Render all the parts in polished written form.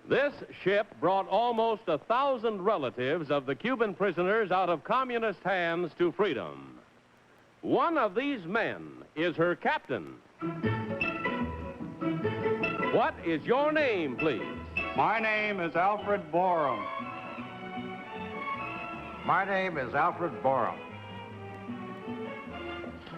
This ship brought almost 1,000 relatives of the Cuban prisoners out of communist hands to freedom. One of these men is her captain. What is your name, please? My name is Alfred Borum. My name is Alfred Borum.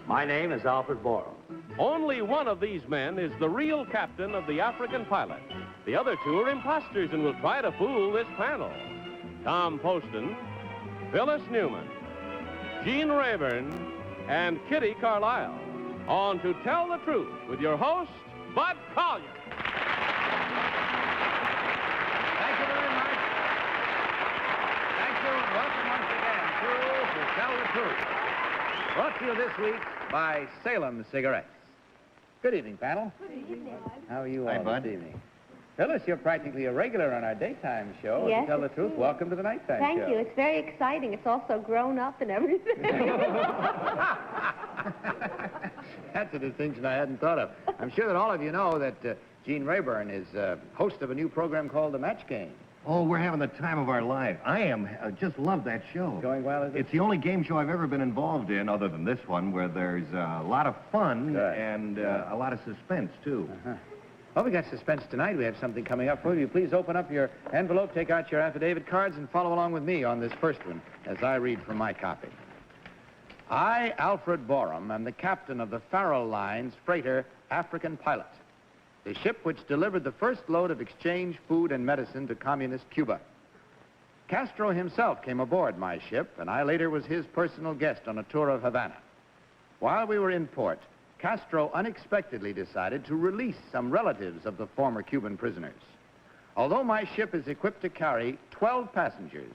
My name is Alfred Borum. Only one of these men is the real captain of the African Pilot. The other two are imposters and will try to fool this panel. Tom Poston, Phyllis Newman, Jean Rayburn, and Kitty Carlisle. On To Tell the Truth with your host, Bud Collier. Thank you very much. Thank you, and welcome once again to Tell the Truth. Brought to you this week by Salem Cigarettes. Good evening, panel. Good evening. How are you Hi, all Bud. this evening? Phyllis, you're practically a regular on our daytime show. Yes, To tell the it's truth, true. welcome to the nighttime show. Thank you. It's very exciting. It's also grown up and everything. That's a distinction I hadn't thought of. I'm sure that all of you know that Jean Rayburn is host of a new program called The Match Game. Oh, we're having the time of our life. I am. I just love that show. Going well, is it? It's the only game show I've ever been involved in, other than this one, where there's a lot of fun Good. and a lot of suspense, too. Well, we got suspense tonight. We have something coming up for you. Please open up your envelope, take out your affidavit cards, and follow along with me on this first one as I read from my copy. I, Alfred Borum, am the captain of the Farrell Line's freighter African Pilot, the ship which delivered the first load of exchange food and medicine to communist Cuba. Castro himself came aboard my ship, and I later was his personal guest on a tour of Havana. While we were in port, Castro unexpectedly decided to release some relatives of the former Cuban prisoners. Although my ship is equipped to carry 12 passengers,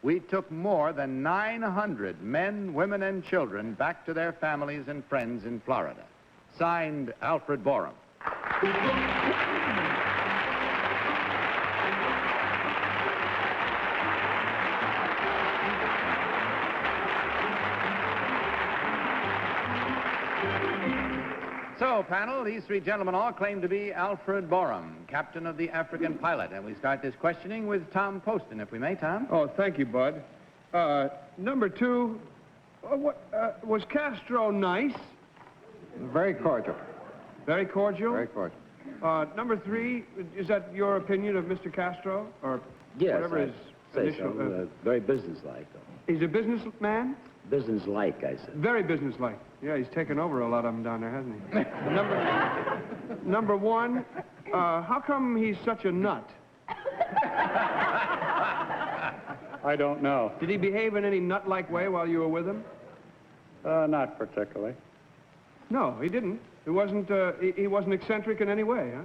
we took more than 900 men, women, and children back to their families and friends in Florida. Signed, Alfred Borum. So, panel, these three gentlemen all claim to be Alfred Borum, captain of the African Pilot. And we start this questioning with Tom Poston, if we may, Tom. Oh, thank you, Bud. Number two, was Castro nice? Very cordial. Very cordial? Very cordial. Number three, is that your opinion of Mr. Castro? Or Yes, whatever I'd his say initial... so. Very businesslike, though. he's a businessman? Businesslike, I said. Very businesslike. Yeah, he's taken over a lot of them down there, hasn't he? Number one, how come he's such a nut? I don't know. Did he behave in any nut-like way while you were with him? Not particularly. No, he didn't. He wasn't eccentric in any way, huh?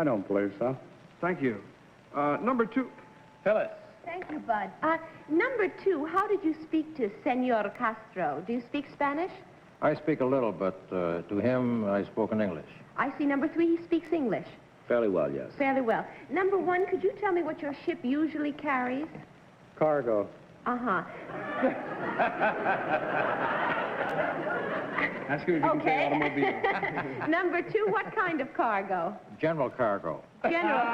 I don't believe so. Thank you. Number two. Phyllis. Thank you, Bud. Number two, how did you speak to Senor Castro? Do you speak Spanish? I speak a little, but to him, I spoke in English. I see. Number three, he speaks English. Fairly well, yes. Fairly well. Number one, could you tell me what your ship usually carries? Cargo. Uh-huh. Ask her if you can say automobile. Number two, what kind of cargo? General cargo. General.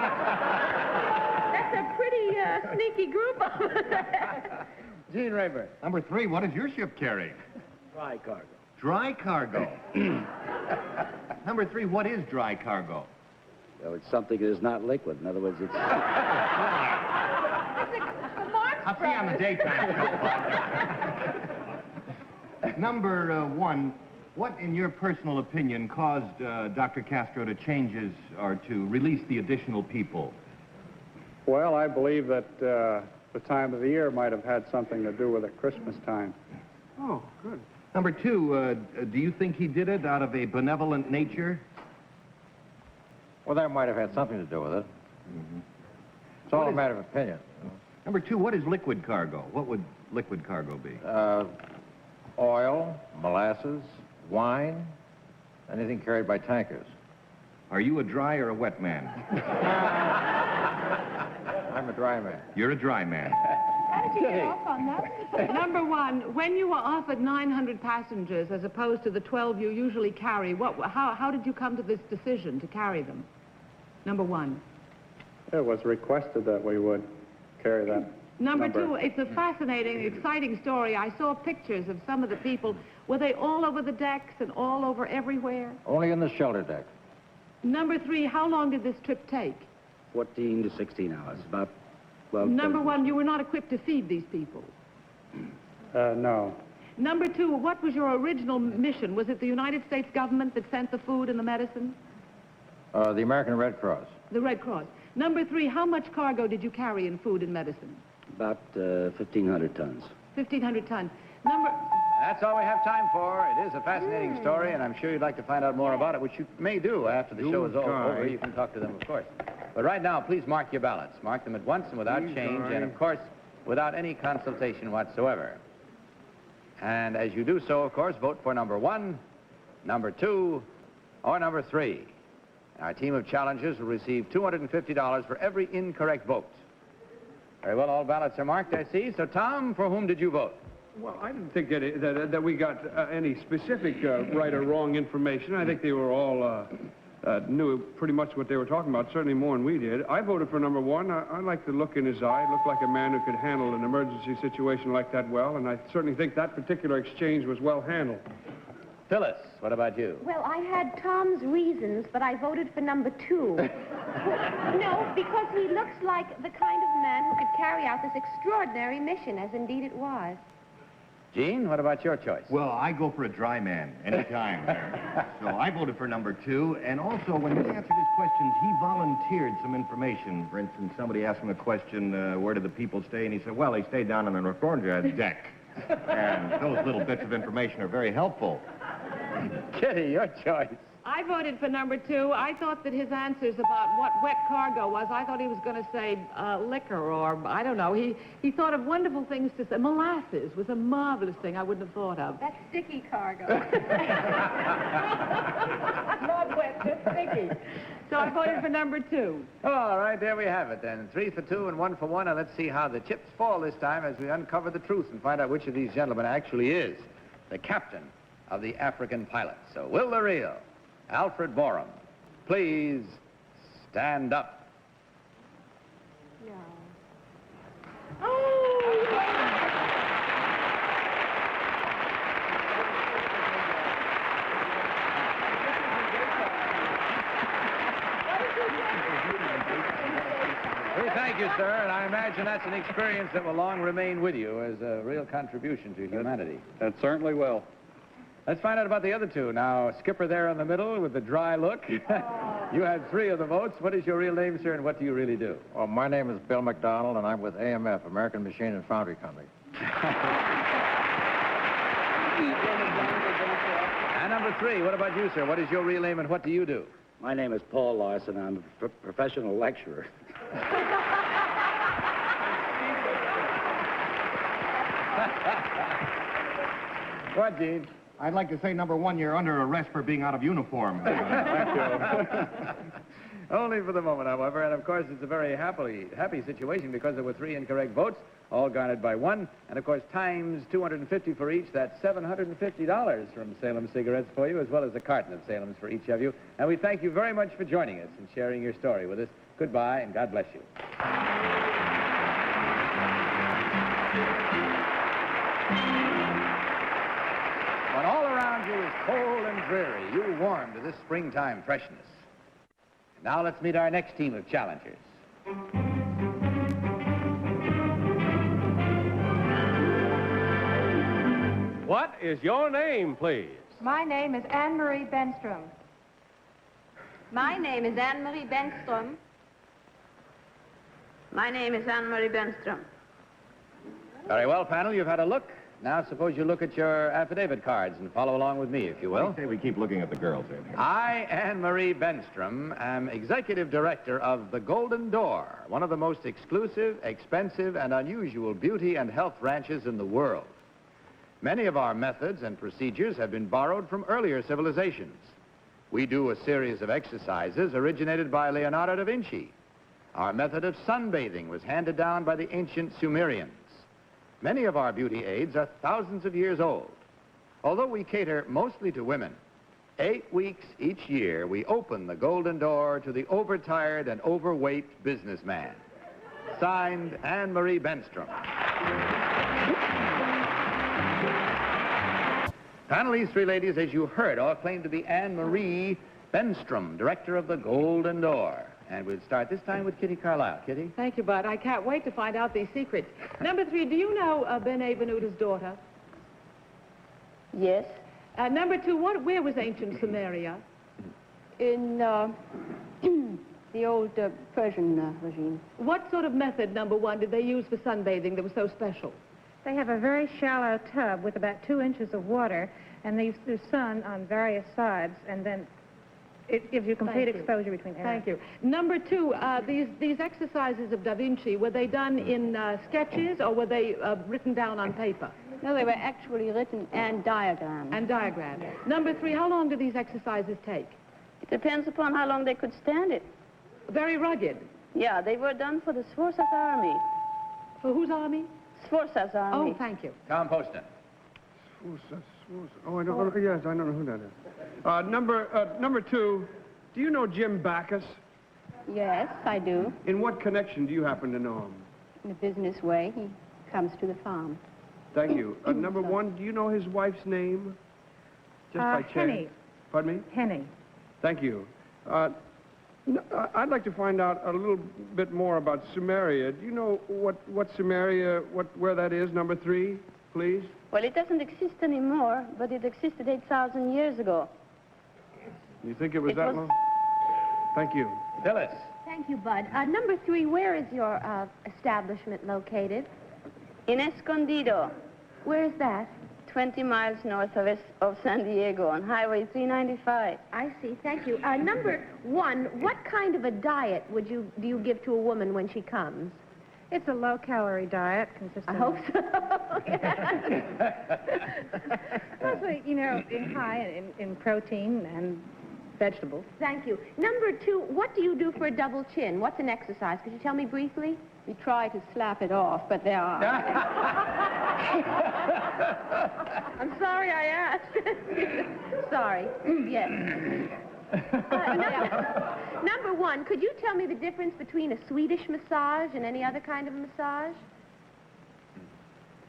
That's a pretty sneaky group over there. Jean Rayburn. Number three, what does your ship carry? Dry cargo. Dry cargo. Number three, what is dry cargo? Well, it's something that is not liquid. In other words, it's... I'll see you on the daytime show. Number one, what, in your personal opinion, caused Dr. Castro to change his, or to release the additional people? Well, I believe that the time of the year might have had something to do with it, Christmas time. Oh, good. Number two, do you think he did it out of a benevolent nature? Well, that might have had something to do with it. It's all a matter of opinion. Number two, what is liquid cargo? What would liquid cargo be? Oil, molasses, wine, anything carried by tankers. Are you a dry or a wet man? I'm a dry man. You're a dry man. How did you get off on that? Number one, when you were offered 900 passengers as opposed to the 12 you usually carry, how did you come to this decision to carry them? Number one. It was requested that we would carry that Number two, it's a fascinating, exciting story. I saw pictures of some of the people. Were they all over the decks and all over everywhere? Only in the shelter deck. Number three, how long did this trip take? 14 to 16 hours, about 12. Number one, you were not equipped to feed these people. No. Number two, what was your original mission? Was it the United States government that sent the food and the medicine? The American Red Cross. The Red Cross. Number three, how much cargo did you carry in food and medicine? About 1,500 tons. 1,500 tons. That's all we have time for. It is a fascinating story, and I'm sure you'd like to find out more about it, which you may do after the show is all over. You can talk to them, of course. But right now, please mark your ballots. Mark them at once and without change, and of course, without any consultation whatsoever. And as you do so, of course, vote for number 1, number 2, or number 3. Our team of challengers will receive $250 for every incorrect vote. Very well, all ballots are marked, I see. So, Tom, for whom did you vote? Well, I didn't think that we got any specific right or wrong information. I think they were all knew pretty much what they were talking about, certainly more than we did. I voted for number 1. I liked the look in his eye. It looked like a man who could handle an emergency situation like that well, and I certainly think that particular exchange was well handled. Phyllis, what about you? Well, I had Tom's reasons, but I voted for number 2. No, because he looks like the kind of man who could carry out this extraordinary mission, as indeed it was. Gene, what about your choice? Well, I go for a dry man anytime. So I voted for number 2. And also, when he answered his questions, he volunteered some information. For instance, somebody asked him a question, where did the people stay? And he said, well, they stayed down on the Reforger deck. And those little bits of information are very helpful. Kitty, your choice. I voted for number 2. I thought that his answers about what wet cargo was, I thought he was going to say liquor or, I don't know. He thought of wonderful things to say. Molasses was a marvelous thing I wouldn't have thought of. That's sticky cargo. Not wet, just sticky. So I voted for number 2. All right, there we have it then. 3 for 2 and 1 for 1. And let's see how the chips fall this time as we uncover the truth and find out which of these gentlemen actually is the captain of the African pilot. So will the real Alfred Borum please stand up? No. We thank you, sir, and I imagine that's an experience that will long remain with you as a real contribution to humanity. That certainly will. Let's find out about the other two. Now, Skipper there in the middle with the dry look. You had 3 of the votes. What is your real name, sir, and what do you really do? Well, my name is Bill McDonald, and I'm with AMF, American Machine and Foundry Company. And number 3, what about you, sir? What is your real name, and what do you do? My name is Paul Larson. I'm a professional lecturer. What, Gene? I'd like to say, number 1, you're under arrest for being out of uniform. Only for the moment, however, and of course it's a very happy situation because there were 3 incorrect votes, all garnered by 1, and of course times 250 for each. That's $750 from Salem Cigarettes for you, as well as a carton of Salem's for each of you. And we thank you very much for joining us and sharing your story with us. Goodbye, and God bless you. When all around you is cold and dreary, you warm to this springtime freshness. Now let's meet our next team of challengers. What is your name, please? My name is Anne-Marie Benstrom. My name is Anne-Marie Benstrom. My name is Anne-Marie Benstrom. Very well, panel, you've had a look. Now suppose you look at your affidavit cards and follow along with me, if you will. I say we keep looking at the girls here. I, Anne-Marie Benstrom, am Executive Director of the Golden Door, one of the most exclusive, expensive, and unusual beauty and health ranches in the world. Many of our methods and procedures have been borrowed from earlier civilizations. We do a series of exercises originated by Leonardo da Vinci. Our method of sunbathing was handed down by the ancient Sumerians. Many of our beauty aids are thousands of years old. Although we cater mostly to women, 8 weeks each year, we open the golden door to the overtired and overweight businessman. Signed, Anne-Marie Benstrom. Panel, these three ladies, as you heard, all claim to be Anne-Marie Benstrom, director of the Golden Door. And we'll start this time with Kitty Carlisle. Kitty? Thank you, Bud. I can't wait to find out these secrets. Number 3, do you know Ben-Avenuta's daughter? Yes. Number 2, where was ancient Samaria? In the old Persian regime. What sort of method, number 1, did they use for sunbathing that was so special? They have a very shallow tub with about 2 inches of water, and they use the sun on various sides, and then it gives you complete exposure between areas. Thank you. Number 2, these exercises of Da Vinci, were they done in sketches or were they written down on paper? No, they were actually written and diagrammed. And diagrammed. Yes. Number 3, how long do these exercises take? It depends upon how long they could stand it. Very rugged. Yeah, they were done for the Sforza's army. For whose army? Sforza's army. Oh, thank you. Tom Poston. Oh, I don't know. Yes, I don't know who that is. Number 2, do you know Jim Backus? Yes, I do. In what connection do you happen to know him? In a business way, he comes to the farm. Thank you. Number 1, do you know his wife's name? Just by chance. Henny. Pardon me? Henny. Thank you. I'd like to find out a little bit more about Sumeria. Do you know what Sumeria, where that is, number 3, please? Well, it doesn't exist anymore, but it existed 8,000 years ago. You think it was that long? Thank you. Phyllis. Thank you, Bud. Number 3, where is your establishment located? In Escondido, Where is that? 20 miles north of San Diego on Highway 395. I see. Thank you. Number 1, what kind of a diet do you give to a woman when she comes? It's a low-calorie diet consisting I hope so. mostly, high in protein and vegetables. Thank you. Number 2, what do you do for a double chin? What's an exercise? Could you tell me briefly? We try to slap it off, but there are. I'm sorry I asked. Sorry. Yes. Number 1, could you tell me the difference between a Swedish massage and any other kind of massage?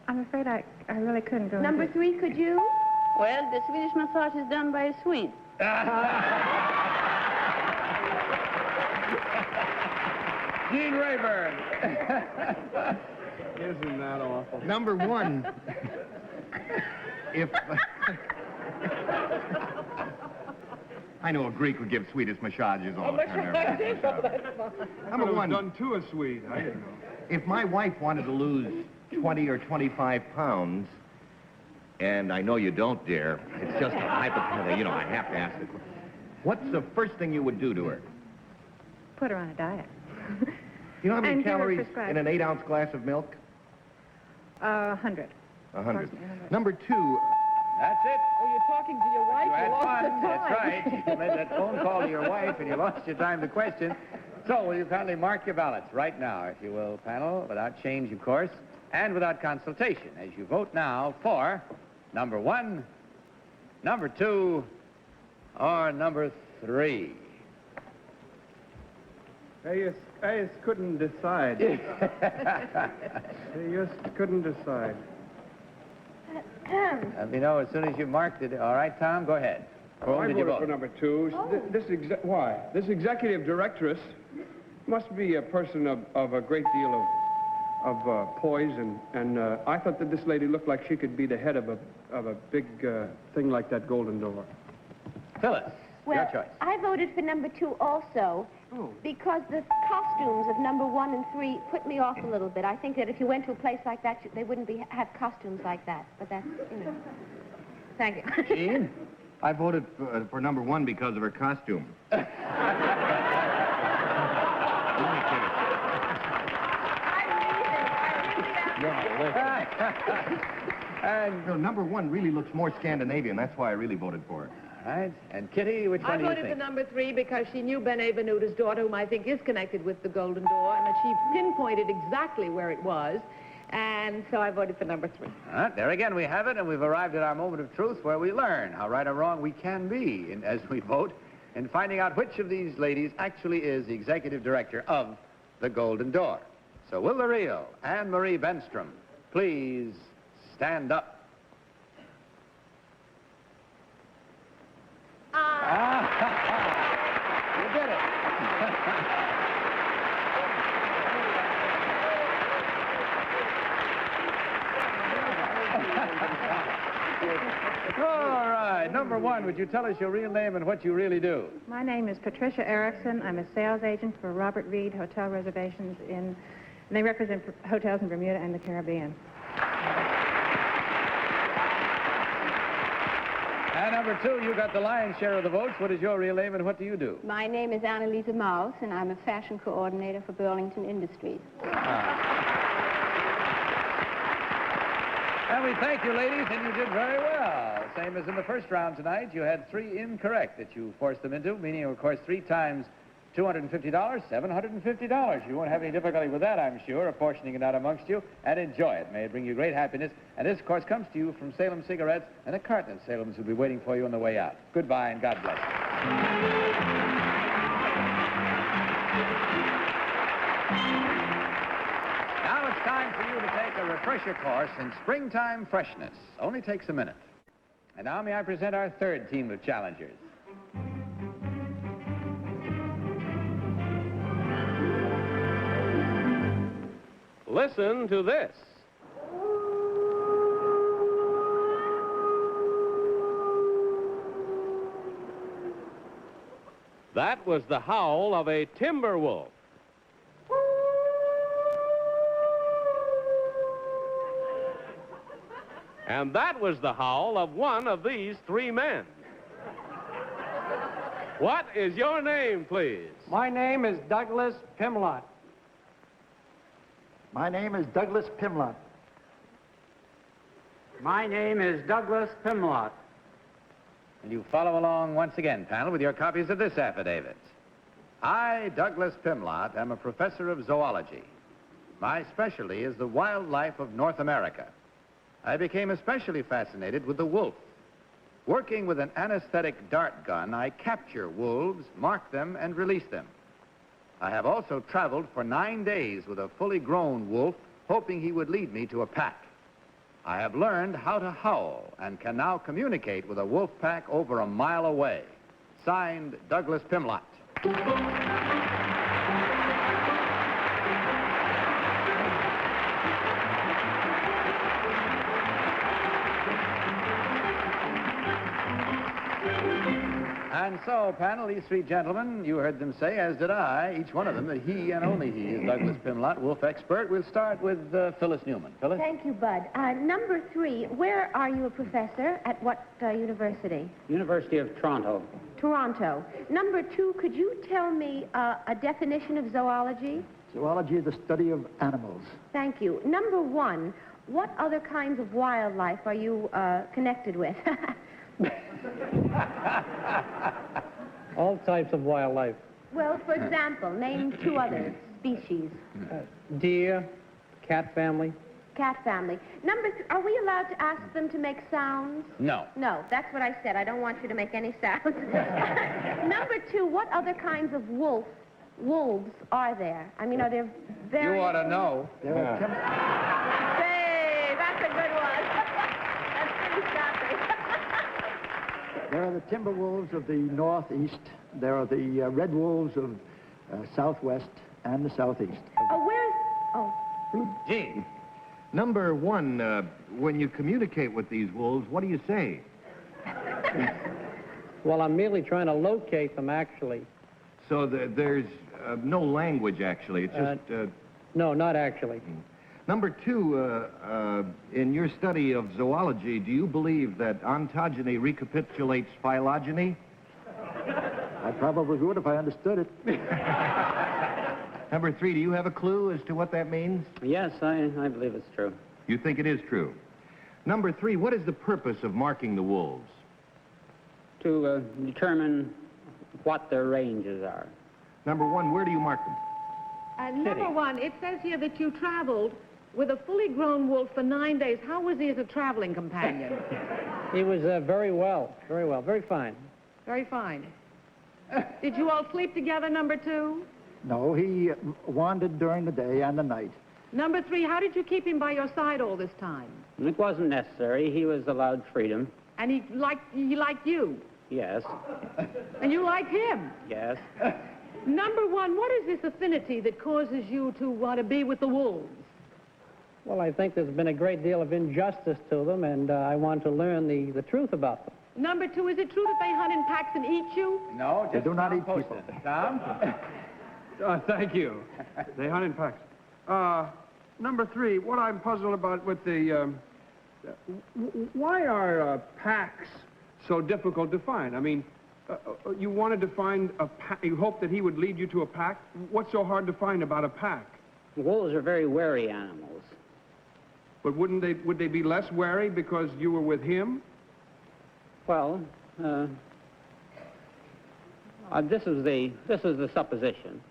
I'm afraid I really couldn't go Number into 3, could you? Well, the Swedish massage is done by a Swede. Gene Rayburn. Isn't that awful? Number 1, if... I know a Greek would give Swedish massages all the time. Number 1, done to a Swede. I didn't know. if my wife wanted to lose 20 or 25 pounds, and I know you don't, dear, it's just a hypothetical, I have to ask the question. What's the first thing you would do to her? Put her on a diet. You know how many And give her calories prescribed. in an 8-ounce glass of milk? 100. 100. Number 2, That's it. Oh, you're talking to your wife? You had lost fun. the That's time. right. You made that phone call to your wife and you lost your time to question. So will you kindly mark your ballots right now, if you will, panel, without change, of course, and without consultation, as you vote now for number 1, number 2, or number 3. I just couldn't decide. I just couldn't decide. Let me know as soon as you marked it. All right, Tom, go ahead. For whom I did you voted vote? for number 2. Why? This executive directress must be a person of a great deal of poise, and I thought that this lady looked like she could be the head of a big thing like that Golden Door. Phyllis, Well, your choice. I voted for number 2 also, because the costumes of number 1 and 3 put me off a little bit. I think that if you went to a place like that, they wouldn't have costumes like that. But that's, Thank you. Gene? I voted for number 1 because of her costume. And Number 1 really looks more Scandinavian. That's why I really voted for it. all right. And Kitty, which I one do you voted for think? number 3 because she knew Ben-Avenuta's daughter, whom I think is connected with the Golden Door, and that she pinpointed exactly where it was. And so I voted for number 3. All right, there again we have it, and we've arrived at our moment of truth where we learn how right or wrong we can be as we vote in finding out which of these ladies actually is the executive director of the Golden Door. So will the real Anne-Marie Benstrom please stand up? You did it. All right, number 1, would you tell us your real name and what you really do? My name is Patricia Erickson. I'm a sales agent for Robert Reed Hotel Reservations and they represent hotels in Bermuda and the Caribbean. And number 2, you got the lion's share of the votes. What is your real name and what do you do? My name is Annalisa Maus, and I'm a fashion coordinator for Burlington Industries. And we thank you, ladies, and you did very well. Same as in the first round tonight. You had 3 incorrect that you forced them into, meaning, of course, 3 times $250, $750. You won't have any difficulty with that, I'm sure, apportioning it out amongst you, and enjoy it. May it bring you great happiness. And this, of course, comes to you from Salem Cigarettes, and a carton of Salem's will be waiting for you on the way out. Goodbye, and God bless you. Now it's time for you to take a refresher course in springtime freshness. Only takes a minute. And now may I present our 3rd team of challengers. Listen to this. That was the howl of a timber wolf. And that was the howl of one of these 3 men. What is your name, please? My name is Douglas Pimlot. My name is Douglas Pimlot. My name is Douglas Pimlot. And you follow along once again, panel, with your copies of this affidavit. I, Douglas Pimlot, am a professor of zoology. My specialty is the wildlife of North America. I became especially fascinated with the wolf. Working with an anesthetic dart gun, I capture wolves, mark them, and release them. I have also traveled for 9 days with a fully grown wolf, hoping he would lead me to a pack. I have learned how to howl and can now communicate with a wolf pack over a mile away. Signed, Douglas Pimlot. And so, panel, these 3 gentlemen, you heard them say, as did I, each one of them, that he and only he is Douglas Pimlot, wolf expert. We'll start with Phyllis Newman. Phyllis? Thank you, Bud. Number 3, where are you a professor? At what university? University of Toronto. Toronto. Number 2, could you tell me a definition of zoology? Zoology is the study of animals. Thank you. Number 1, what other kinds of wildlife are you connected with? All types of wildlife. Well, for example, name 2 other species. Deer, cat family. Cat family. Number 3, are we allowed to ask them to make sounds? No. No, that's what I said. I don't want you to make any sounds. Number 2, what other kinds of wolves are there? I mean, are there very... You ought to know. Hey, that's a good one. That's pretty snappy. There are the timber wolves of the northeast. There are the red wolves of southwest and the southeast. Where's... Oh. Gene. Number 1, when you communicate with these wolves, what do you say? Well, I'm merely trying to locate them, actually. So there's no language, actually. It's just... No, not actually. Number 2, in your study of zoology, do you believe that ontogeny recapitulates phylogeny? I probably would if I understood it. Number 3, do you have a clue as to what that means? Yes, I believe it's true. You think it is true. Number 3, what is the purpose of marking the wolves? To determine what their ranges are. Number 1, where do you mark them? Number 1, it says here that you traveled with a fully grown wolf for 9 days. How was he as a traveling companion? He was very well, very fine. Very fine. Did you all sleep together, number 2? No, he wandered during the day and the night. Number 3, how did you keep him by your side all this time? It wasn't necessary. He was allowed freedom. And he liked you? Yes, And you like him? yes. Number 1, what is this affinity that causes you to want to be with the wolves? Well, I think there's been a great deal of injustice to them, and I want to learn the truth about them. Number 2, is it true that they hunt in packs and eat you? No, They just do not Tom eat Poston. people. Tom? Thank you. They hunt in packs. Number 3, what I'm puzzled about with the... why are packs so difficult to find? I mean, you wanted to find a pack. You hoped that he would lead you to a pack. What's so hard to find about a pack? Wolves are very wary animals. But would they be less wary because you were with him? Well, this is the supposition.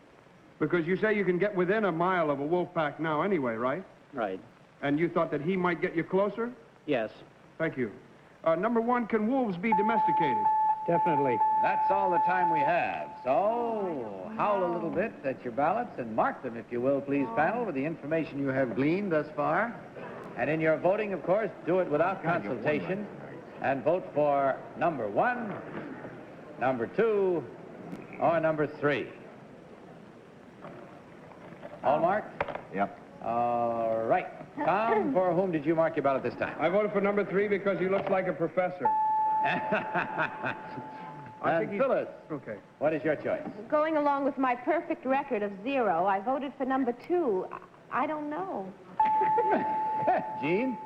Because you say you can get within a mile of a wolf pack now anyway, right? Right. And you thought that he might get you closer? Yes. Thank you. Number 1, can wolves be domesticated? Definitely. That's all the time we have. So, howl a little bit at your ballots and mark them, if you will, please, panel, with the information you have gleaned thus far. And in your voting, of course, do it without consultation. And vote for number 1, number 2, or number 3. All marked? Yep. All right. Tom, for whom did you mark your ballot this time? I voted for number 3 because he looks like a professor. And Phyllis, Okay. what is your choice? Going along with my perfect record of 0, I voted for number 2. I don't know. Gene?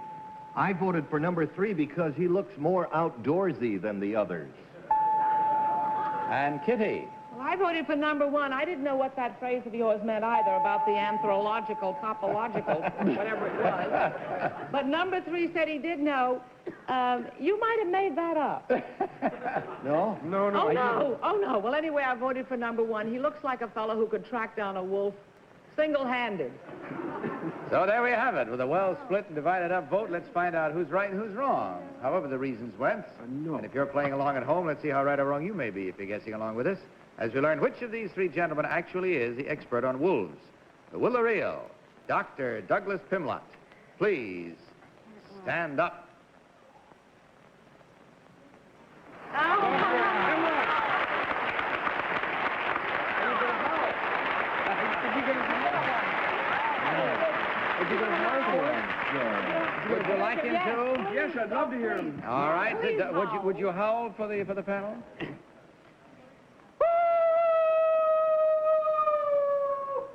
I voted for number 3 because he looks more outdoorsy than the others. And Kitty? Well, I voted for number 1. I didn't know what that phrase of yours meant either about the anthropological, topological, whatever it was. But number 3 said he did know. You might have made that up. No? No, no. Oh, no. Oh, no. Well, anyway, I voted for number 1. He looks like a fellow who could track down a wolf single-handed. So there we have it. With a well-split and divided up vote, let's find out who's right and who's wrong. However the reasons went. No. And if you're playing along at home, let's see how right or wrong you may be if you're guessing along with us, as we learn which of these 3 gentlemen actually is the expert on wolves. The will the real, Dr. Douglas Pimlot. Please stand up. Would you like him to? Yes, I'd love to hear him. All right. Would you howl for the panel?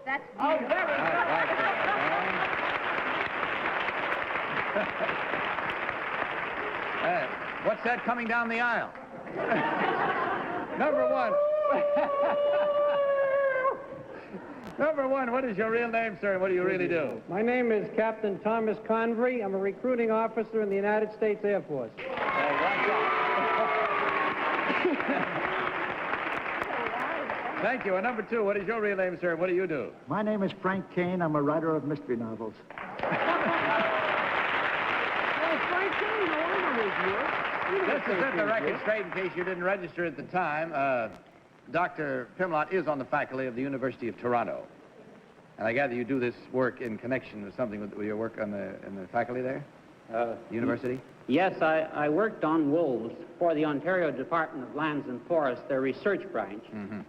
That's Oh, very good. What's that coming down the aisle? Number 1. Number 1, what is your real name, sir, and what do you really do? My name is Captain Thomas Convery. I'm a recruiting officer in the United States Air Force. Thank you. And number 2, what is your real name, sir, and what do you do? My name is Frank Kane. I'm a writer of mystery novels. Just to set the record straight in case you didn't register at the time, Dr. Pimlot is on the faculty of the University of Toronto. And I gather you do this work in connection with something with your work in the faculty there? University? Yes, I worked on wolves for the Ontario Department of Lands and Forests, their research branch,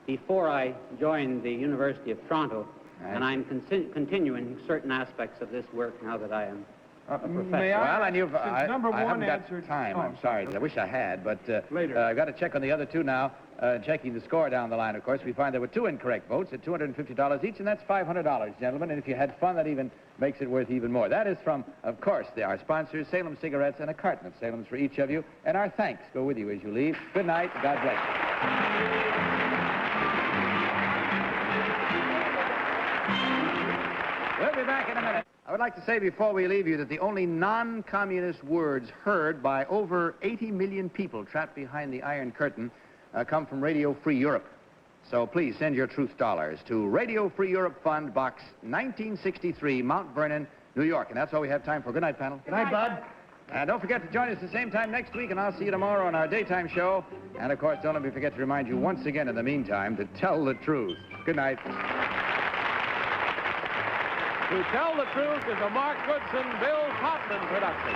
before I joined the University of Toronto. And I'm continuing certain aspects of this work now that I am a professor. May I? Well, and you've, Since number I one haven't answered... got time. Oh, I'm sorry. I wish I had, but Later. I've got to check on the other 2 now. Checking the score down the line, of course, we find there were 2 incorrect votes at $250 each, and that's $500, gentlemen. And if you had fun, that even makes it worth even more. That is from, of course, our sponsors, Salem Cigarettes, and a carton of Salem's for each of you. And our thanks go with you as you leave. Good night. God bless you. We'll be back in a minute. I would like to say before we leave you that the only non-communist words heard by over 80 million people trapped behind the Iron Curtain come from Radio Free Europe. So please send your truth dollars to Radio Free Europe Fund, Box 1963, Mount Vernon, New York. And that's all we have time for. Good night, panel. Good night, Bud. And don't forget to join us the same time next week, and I'll see you tomorrow on our daytime show. And, of course, don't let me forget to remind you once again in the meantime to tell the truth. Good night. To Tell the Truth is a Mark Goodson, Bill Todman production.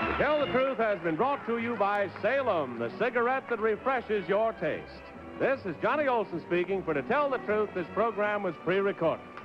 To Tell the Truth has been brought to you by Salem, the cigarette that refreshes your taste. This is Johnny Olson speaking. For To Tell the Truth, this program was pre-recorded.